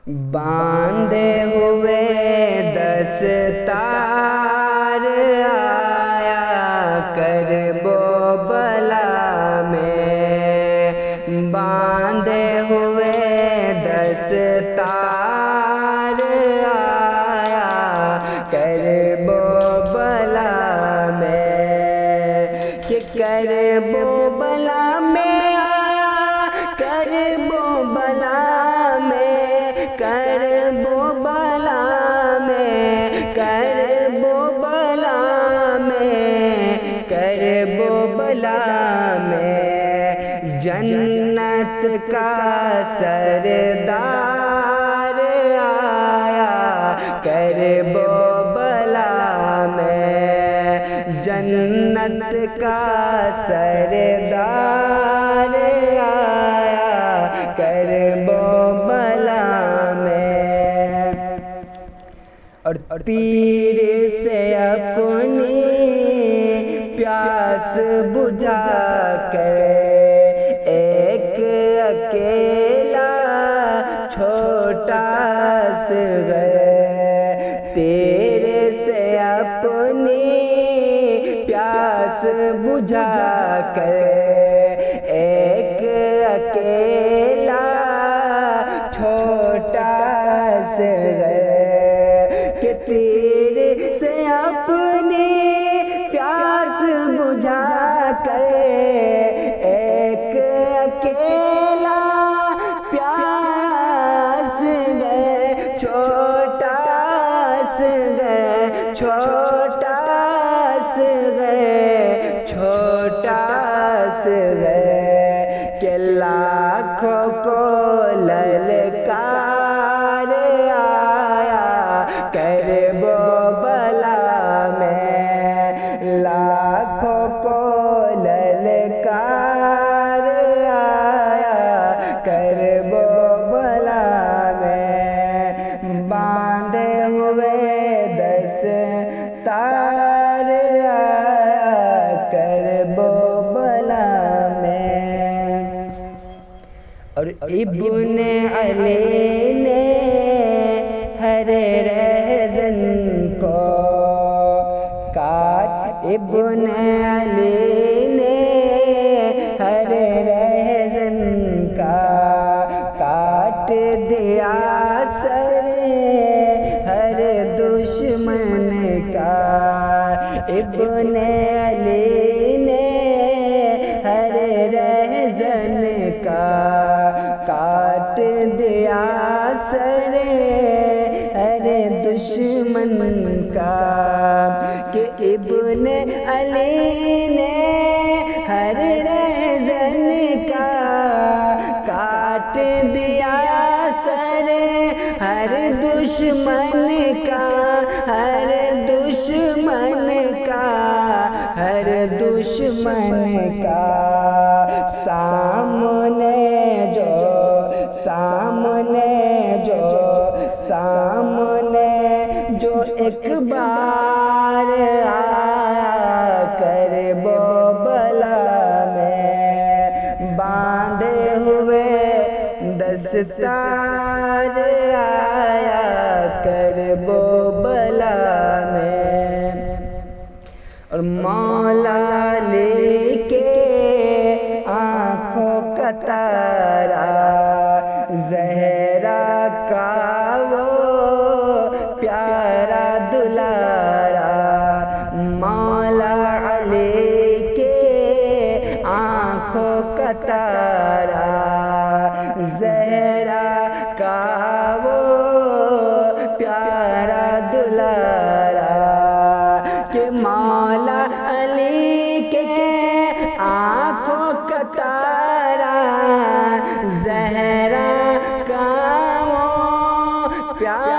باندھے ہوئے دستار آیا کرب و بلا میں، باندھے ہوئے دستار آیا کرب و بلا میں، کہ کرب و بلا میں آیا کرب و بلا میں، کرب و بلا میں، کرب و بلا میں، کرب و بلا میں، جنت کا سردار آیا کرب و بلا میں، جنت کا سردار آیا کرب و بلا میں، اور تیر سے اپنی پیاس بجھا کر ایک اکیلا چھوٹا اصغر تیرے سے اپنی پیاس بجھا کر ایک اکیلا چھوٹا اصغر، کہ تیرے سے اپنی پیاس بجھا کر ایک اکیلا پیارا اصغر، چھوٹا اصغر، چھوٹا اصغر، چھوٹا اصغر، کہ لاکھوں کو للکار آیا کرب و بلا میں، لاکھوں کو للکار آیا کرب و بلا میں، باندھے ہوئے دستار آیا کرب و بلا میں، اور ابن علی نے ہر رہزن کو کاٹ، ابن علی نے ہر رہزن کا کاٹ دیا سر ہر دشمن کا، ابن علی نے ہر رہزن کا کاٹ دیا سر ہر دشمن کا، کہ ابن علی نے ہر رہزن کا کاٹ دیا سر ہر دشمن کا، ہر دشمن کا، ہر دشمن کا، سامنے جو ایک بار آیا کرب و بلا میں، باندھے ہوئے دستار آیا کرب و بلا میں، اور مولا علی کے آنکھوں کا تارا زہرا کا وہ پیارا دلارا، مولا علی کے آنکھوں کا تارا زہرا کا وہ پیارا دلارا، کہ مولا علی کے آنکھوں کا تارا زہرا کا وہ پیارا